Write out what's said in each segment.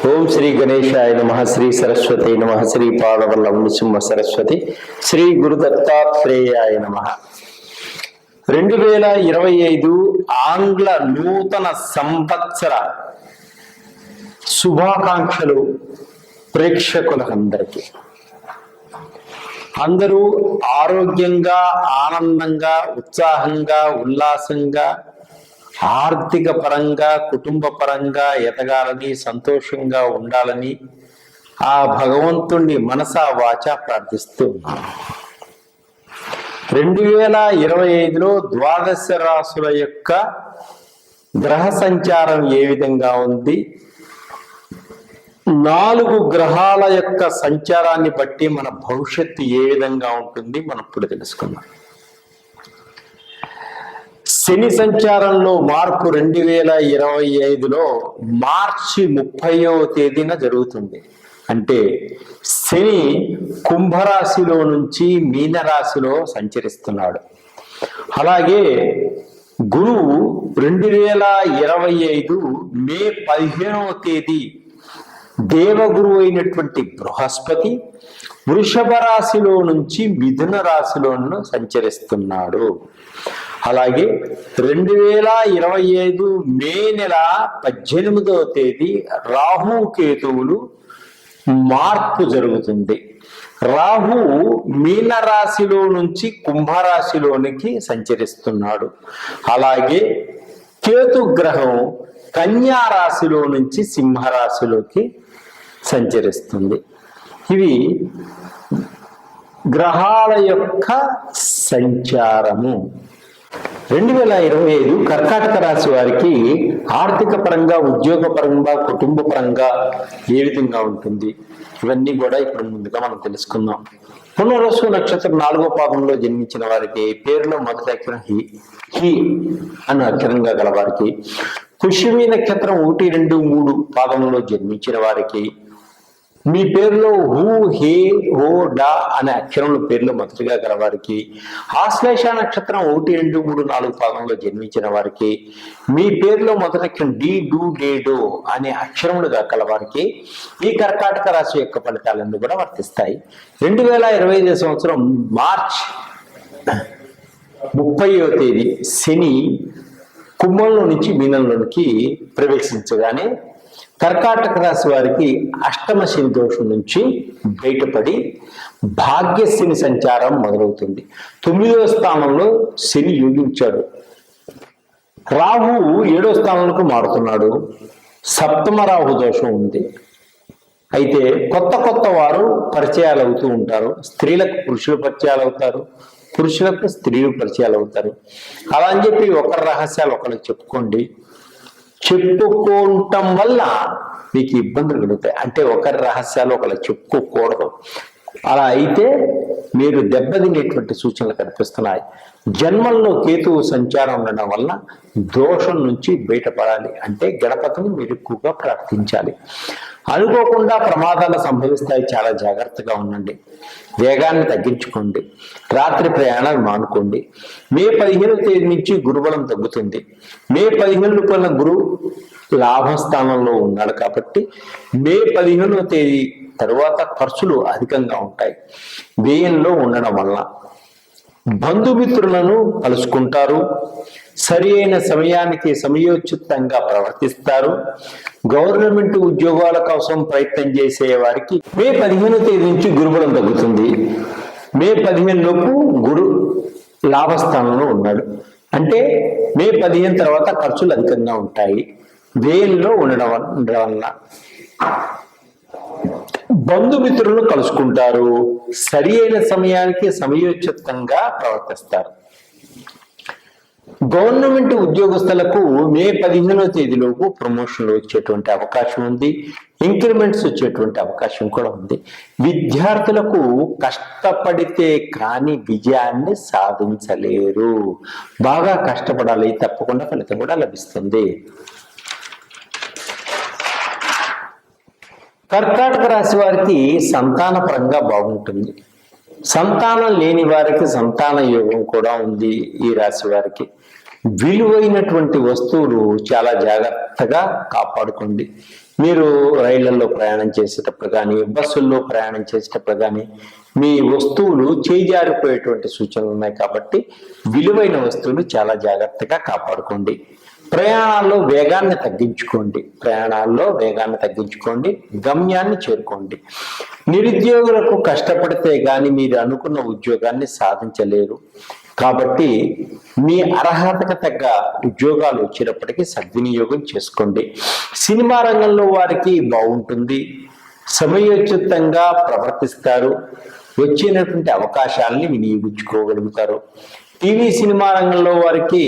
ఓం శ్రీ గణేశాయ నమః, శ్రీ సరస్వతి నమః, శ్రీ పాదవల్లభ నృసింహ సరస్వతి, శ్రీ గురు దత్తాత్రేయాయ నమః. 2025 ఆంగ్ల నూతన సంవత్సర శుభాకాంక్షలు ప్రేక్షకులందరికీ. అందరూ ఆరోగ్యంగా, ఆనందంగా, ఉత్సాహంగా, ఉల్లాసంగా, ఆర్థిక పరంగా, కుటుంబ పరంగా ఎదగాలని, సంతోషంగా ఉండాలని ఆ భగవంతుణ్ణి మనసా వాచా ప్రార్థిస్తూ ఉన్నాను. 2025లో ద్వాదశ రాశుల యొక్క గ్రహ సంచారం ఏ విధంగా ఉంది, 4 గ్రహాల యొక్క సంచారాన్ని బట్టి మన భవిష్యత్తు ఏ విధంగా ఉంటుంది మనం ఇప్పుడు తెలుసుకుందాం. శని సంచారంలో మార్పు 2025లో మార్చి 30వ తేదీన జరుగుతుంది. అంటే శని కుంభరాశిలో నుంచి మీనరాశిలో సంచరిస్తున్నాడు. అలాగే గురువు 2025 మే 15వ తేదీ దేవగురువు అయినటువంటి బృహస్పతి వృషభ రాశిలో నుంచి మిథున రాశిలో సంచరిస్తున్నాడు. అలాగే 2025 మే నెల 18వ తేదీ రాహు కేతువులు మార్పు జరుగుతుంది. రాహు మీన రాశిలో నుంచి కుంభరాశిలోనికి సంచరిస్తున్నాడు. అలాగే కేతు గ్రహం కన్యా రాశిలో నుంచి సింహరాశిలోకి సంచరిస్తుంది. ఇవి గ్రహాల యొక్క సంచారము. 2025 కర్కాటక రాశి వారికి ఆర్థిక పరంగా, ఉద్యోగ పరంగా, కుటుంబ పరంగా ఏ విధంగా ఉంటుంది, ఇవన్నీ కూడా ఇప్పుడు ముందుగా మనం తెలుసుకుందాం. పునర్వసు నక్షత్రం 4వ పాదంలో జన్మించిన వారికి పేరులో మొదటి అక్షరం హి అన్న అక్షరంగా గల వారికి, పుష్యమి నక్షత్రం 1, 2, 3 పాదంలో జన్మించిన వారికి మీ పేరులో హూ, హే, హో, డా అనే అక్షరముల పేర్లు మొదటిగా గల వారికి, ఆశ్లేష నక్షత్రం 1, 2, 3, 4 పాదంలో జన్మించిన వారికి మీ పేరులో మొదటి అక్షరం డి, డు, డే, డో అనే అక్షరములుగా గల వారికి ఈ కర్కాటక రాశి యొక్క ఫలితాలన్నీ కూడా వర్తిస్తాయి. 2025 సంవత్సరం మార్చ్ 30వ తేదీ శని కుంభంలో నుంచి మీనంలోనికి ప్రవేశించగానే కర్కాటక రాశి వారికి అష్టమ శని దోషం నుంచి బయటపడి భాగ్యశని సంచారం మొదలవుతుంది. 9వ స్థానంలో శని యోగించాడు. రాహు 7వ స్థానంలోకి మారుతున్నాడు. సప్తమ రాహు దోషం ఉంది. అయితే కొత్త వారు పరిచయాలు అవుతూ ఉంటారు. స్త్రీలకు పురుషులు పరిచయాలు అవుతారు, పురుషులకు స్త్రీలు పరిచయాలు అవుతారు. అలా అని చెప్పి ఒకరి రహస్యాలు ఒకరికి చెప్పుకోండి. చెప్పుకోవటం వల్ల మీకు ఇబ్బందులు కలుగుతాయి. అంటే ఒకరి రహస్యాలు ఒకరికి చెప్పుకోకూడదు. అలా అయితే మీరు దెబ్బతినేటువంటి సూచనలు కనిపిస్తున్నాయి. జన్మంలో కేతువు సంచారం ఉండడం వల్ల దోషం నుంచి బయటపడాలి అంటే గణపతిని మీరు ఎక్కువగా ప్రార్థించాలి. అనుకోకుండా ప్రమాదాలు సంభవిస్తాయి. చాలా జాగ్రత్తగా ఉండండి. వేగాన్ని తగ్గించుకోండి. రాత్రి ప్రయాణాలు మానుకోండి. మే 15వ తేదీ నుంచి గురుబలం తగ్గుతుంది. మే 15 గురువు లాభస్థానంలో ఉన్నాడు కాబట్టి మే 15వ తేదీ తరువాత ఖర్చులు అధికంగా ఉంటాయి. వ్యయంలో ఉండడం వల్ల బంధుమిత్రులను కలుసుకుంటారు. సరి అయిన సమయానికి సమయోచితంగా ప్రవర్తిస్తారు. గవర్నమెంట్ ఉద్యోగాల కోసం ప్రయత్నం చేసే వారికి మే 15వ తేదీ నుంచి గురుబలం తగ్గుతుంది. మే 15 లోపు గురు లాభస్థానంలో ఉన్నాడు. అంటే మే 15 తర్వాత ఖర్చులు అధికంగా ఉంటాయి. వ్యయంలో ఉండడం వల్ల బంధుమిత్రులను కలుసుకుంటారు. సరి అయిన సమయానికి సమయోచితంగా ప్రవర్తిస్తారు. గవర్నమెంట్ ఉద్యోగస్తులకు మే 15వ తేదీలోపు ప్రమోషన్లు వచ్చేటువంటి అవకాశం ఉంది. ఇంక్రిమెంట్స్ వచ్చేటువంటి అవకాశం కూడా ఉంది. విద్యార్థులకు కష్టపడితే కానీ విజయాన్ని సాధించలేరు. బాగా కష్టపడాలి, తప్పకుండా ఫలితం కూడా లభిస్తుంది. కర్కాటక రాశి వారికి సంతాన పరంగా బాగుంటుంది. సంతానం లేని వారికి సంతాన యోగం కూడా ఉంది. ఈ రాశి వారికి విలువైనటువంటి వస్తువులు చాలా జాగ్రత్తగా కాపాడుకోండి. మీరు రైళ్లలో ప్రయాణం చేసేటప్పుడు కానీ బస్సుల్లో ప్రయాణం చేసేటప్పుడు కానీ మీ వస్తువులు చేజారిపోయేటువంటి సూచనలు ఉన్నాయి కాబట్టి విలువైన వస్తువులు చాలా జాగ్రత్తగా కాపాడుకోండి. ప్రయాణాల్లో వేగాన్ని తగ్గించుకోండి, గమ్యాన్ని చేరుకోండి. నిరుద్యోగులకు కష్టపడితే గాని మీరు అనుకున్న ఉద్యోగాన్ని సాధించలేరు కాబట్టి మీ అర్హతకు తగ్గ ఉద్యోగాలు వచ్చినప్పటికీ సద్వినియోగం చేసుకోండి. సినిమా రంగంలో వారికి బాగుంటుంది, సమయోచితంగా ప్రవర్తిస్తారు, వచ్చినటువంటి అవకాశాలని వినియోగించుకోగలుగుతారు. టీవీ సినిమా రంగంలో వారికి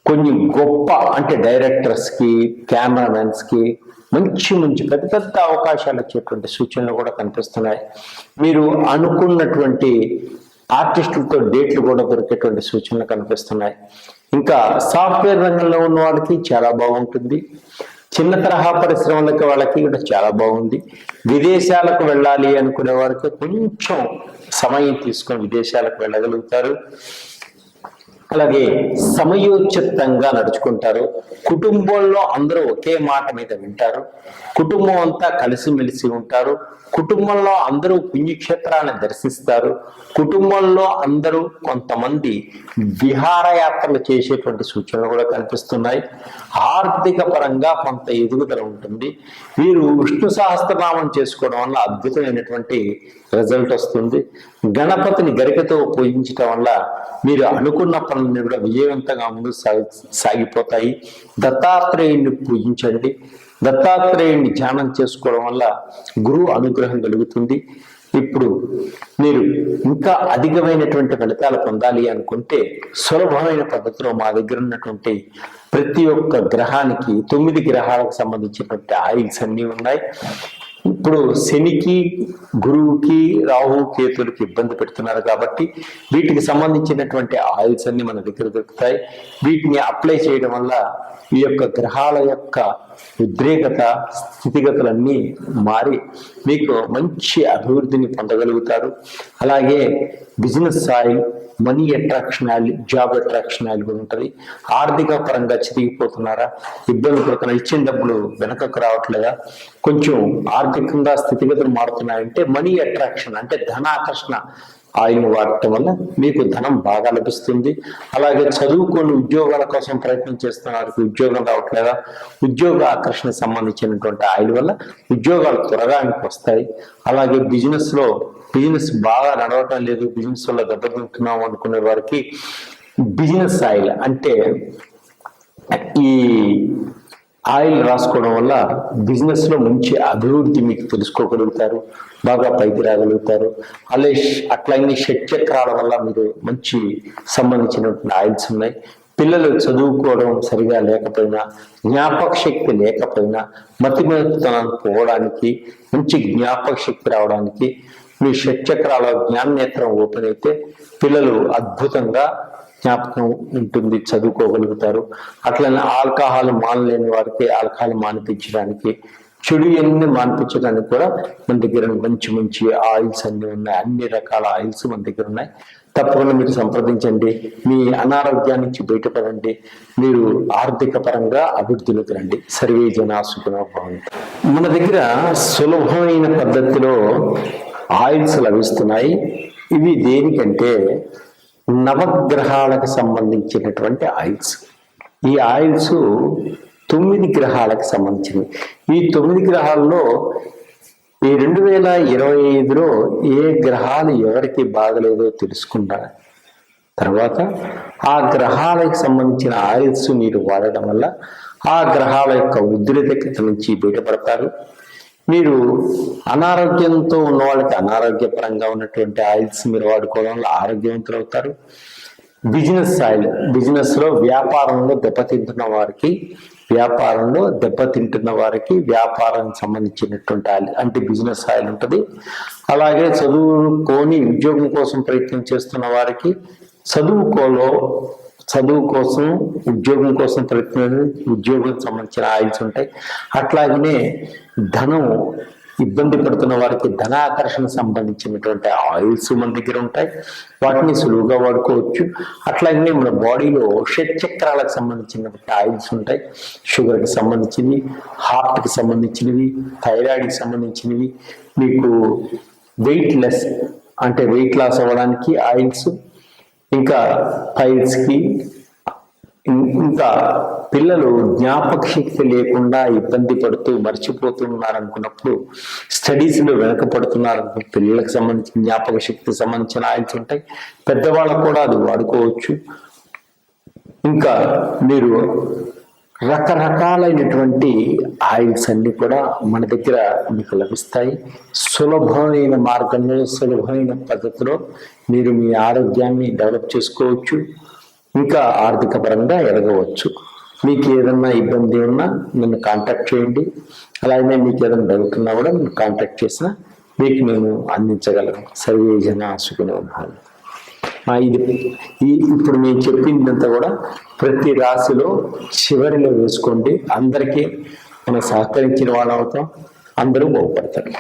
కొన్ని గొప్ప అంటే డైరెక్టర్స్కి, కెమెరామెన్స్కి మంచి పెద్ద పెద్ద అవకాశాలు వచ్చేటువంటి సూచనలు కూడా కనిపిస్తున్నాయి. మీరు అనుకున్నటువంటి ఆర్టిస్టులతో డేట్లు కూడా దొరికేటువంటి సూచనలు కనిపిస్తున్నాయి. ఇంకా సాఫ్ట్వేర్ రంగంలో ఉన్న వాళ్ళకి చాలా బాగుంటుంది. చిన్న తరహా పరిశ్రమలకు వాళ్ళకి కూడా చాలా బాగుంది. విదేశాలకు వెళ్ళాలి అనుకునే వారికి కొంచెం సమయం తీసుకొని విదేశాలకు వెళ్ళగలుగుతారు. అలాగే సమయోచితంగా నడుచుకుంటారు. కుటుంబంలో అందరూ ఒకే మాట మీద వింటారు. కుటుంబం అంతా కలిసిమెలిసి ఉంటారు. కుటుంబంలో అందరూ పుణ్యక్షేత్రాన్ని దర్శిస్తారు. కుటుంబంలో అందరూ కొంతమంది విహారయాత్రలు చేసేటువంటి సూచనలు కూడా కనిపిస్తున్నాయి. ఆర్థిక పరంగా కొంత ఎదుగుదల ఉంటుంది. వీరు విష్ణు సహస్రనామం చేసుకోవడం వల్ల అద్భుతమైనటువంటి రిజల్ట్ వస్తుంది. గణపతిని గరికతో పూజించడం వల్ల మీరు అనుకున్న పనులన్నీ కూడా విజయవంతంగా ముందుకు సాగిపోతాయి. దత్తాత్రేయుడిని పూజించండి. దత్తాత్రేయుడిని ధ్యానం చేసుకోవడం వల్ల గురువు అనుగ్రహం కలుగుతుంది. ఇప్పుడు మీరు ఇంకా అధికమైనటువంటి ఫలితాలు పొందాలి అనుకుంటే సులభమైన పద్ధతిలో మా దగ్గర ఉన్నటువంటి ప్రతి ఒక్క గ్రహానికి 9 గ్రహాలకు సంబంధించినటువంటి ఆయిల్స్ అన్నీ ఉన్నాయి. ఇప్పుడు శనికి, గురువుకి, రాహు, కేతులకి ఇబ్బంది పెడుతున్నారు కాబట్టి వీటికి సంబంధించినటువంటి ఆయిల్స్ అన్ని మన దగ్గర దొరుకుతాయి. వీటిని అప్లై చేయడం వల్ల ఈ యొక్క గ్రహాల యొక్క ఉద్రేకత, స్థితిగతులన్నీ మారి మీకు మంచి అభివృద్ధిని పొందగలుగుతారు. అలాగే business oil, money attraction oil, job attraction oil కూడా ఉంటుంది. ఆర్థిక పరంగా చితికిపోతున్నారా, ఇబ్బంది పడుతున్నా, ఇచ్చిన డబ్బులు వెనకకు రావట్లేదా, కొంచెం ఆర్థికంగా స్థితిగతులు మారుతున్నాయంటే మనీ అట్రాక్షన్ అంటే ధనాకర్షణ ఆయిల్ని వాడటం వల్ల మీకు ధనం బాగా లభిస్తుంది. అలాగే చదువుకొని ఉద్యోగాల కోసం ప్రయత్నం చేస్తున్న వారికి ఉద్యోగం రావట్లేదా, ఉద్యోగ ఆకర్షణకు సంబంధించినటువంటి ఆయిల్ వల్ల ఉద్యోగాలు త్వరగా వస్తాయి. అలాగే బిజినెస్ బాగా నడవటం లేదు, బిజినెస్ వల్ల దెబ్బతింటున్నాం అనుకునే వారికి బిజినెస్ ఆయిల్ అంటే ఈ ఆయిల్ రాసుకోవడం వల్ల బిజినెస్ లో మంచి అభివృద్ధి మీకు తెలుసుకోగలుగుతారు, బాగా పైకి రాగలుగుతారు. అట్లయిన షట్చక్రాల వల్ల మీరు మంచి సంబంధించినటువంటి ఆయిల్స్ ఉన్నాయి. పిల్లలు చదువుకోవడం సరిగా లేకపోయినా, జ్ఞాపక శక్తి లేకపోయినా, మతిమరుపుతనం పోవడానికి, మంచి జ్ఞాపక శక్తి రావడానికి మీ షట్చక్రాల జ్ఞాననేత్రం ఓపెన్ అయితే పిల్లలు అద్భుతంగా జ్ఞాపకం ఉంటుంది, చదువుకోగలుగుతారు. అట్లనే ఆల్కహాల్ మానలేని వారికి ఆల్కహాల్ మానిపించడానికి, చెడు ఎన్ని మానిపించడానికి కూడా మన దగ్గర మంచి ఆయిల్స్ అన్ని ఉన్నాయి. అన్ని రకాల ఆయిల్స్ మన దగ్గర ఉన్నాయి. తప్పకుండా మీరు సంప్రదించండి. మీ అనారోగ్యాన్ని నుంచి బయటపడండి. మీరు ఆర్థిక పరంగా అభివృద్ధిలోకి రండి. సర్వే జనా సుఖినో భవంతు. మన దగ్గర సులభమైన పద్ధతిలో ఆయిల్స్ లభిస్తున్నాయి. ఇవి దేనికంటే నవగ్రహాలకు సంబంధించినటువంటి ఆయిల్స్. ఈ ఆయిల్స్ 9 గ్రహాలకు సంబంధించినవి. ఈ 9 గ్రహాల్లో ఈ 2025లో ఏ గ్రహాలు ఎవరికి బాగలేదో తెలుసుకుంటా తర్వాత ఆ గ్రహాలకు సంబంధించిన ఆయిల్స్ మీరు వాడడం వల్ల ఆ గ్రహాల యొక్క ఉద్రిక్తత నుంచి బయటపడతారు. మీరు అనారోగ్యంతో ఉన్న వాళ్ళకి అనారోగ్యపరంగా ఉన్నటువంటి ఆయిల్స్ మీరు వాడుకోవడం వల్ల ఆరోగ్యవంతులు అవుతారు. బిజినెస్ ఆయిల్, బిజినెస్ లో వ్యాపారంలో దెబ్బతింటున్న వారికి వ్యాపారానికి సంబంధించినటువంటి ఆయిల్ అంటే బిజినెస్ ఆయిల్ ఉంటుంది. అలాగే చదువుకొని ఉద్యోగం కోసం ప్రయత్నం చేస్తున్న వారికి చదువు కోసం ఉద్యోగం కోసం ప్రయత్నం ఉద్యోగం సంబంధించిన ఆయిల్స్ ఉంటాయి. అట్లాగనే ధనం ఇబ్బంది పడుతున్న వారికి ధనాకర్షణ సంబంధించినటువంటి ఆయిల్స్ మన దగ్గర ఉంటాయి, వాటిని సులువుగా వాడుకోవచ్చు. అట్లాగే మన బాడీలో షట్చక్రాలకు సంబంధించినటువంటి ఆయిల్స్ ఉంటాయి, షుగర్కి సంబంధించినవి, హార్ట్కి సంబంధించినవి, థైరాయిడ్కి సంబంధించినవి, మీకు వెయిట్ లెస్ అంటే వెయిట్ లాస్ అవ్వడానికి ఆయిల్స్, ఇంకా పైల్స్కి, ఇంకా పిల్లలు జ్ఞాపక శక్తి లేకుండా ఇబ్బంది పడుతూ మర్చిపోతున్నారు అనుకున్నప్పుడు, స్టడీస్లో వెనకపడుతున్నారు అనుకున్న పిల్లలకు సంబంధించిన జ్ఞాపక శక్తికి సంబంధించిన ఆయిల్స్ ఉంటాయి, పెద్దవాళ్ళకు కూడా అది వాడుకోవచ్చు. ఇంకా మీరు రకరకాలైనటువంటి ఆయిల్స్ అన్ని కూడా మన దగ్గర మీకు లభిస్తాయి. సులభమైన మార్గంలో, సులభమైన పద్ధతిలో మీరు మీ ఆరోగ్యాన్ని డెవలప్ చేసుకోవచ్చు, ఇంకా ఆర్థిక పరంగా ఎదగవచ్చు. మీకు ఏదన్నా ఇబ్బంది ఉన్నా నన్ను కాంటాక్ట్ చేయండి. అలాగే మీకు ఏదైనా డౌట్ ఉన్నా కూడా నన్ను కాంటాక్ట్ చేసినా మీకు నేను అందించగలను. సర్వే జన సుఖినో భవంతు. ఇప్పుడు నేను చెప్పిందంతా కూడా ప్రతి రాశిలో చివరిలో వేసుకోండి. అందరికీ మనం సహకరించిన వాళ్ళు అవుతాం, అందరూ బాగుపడతారు.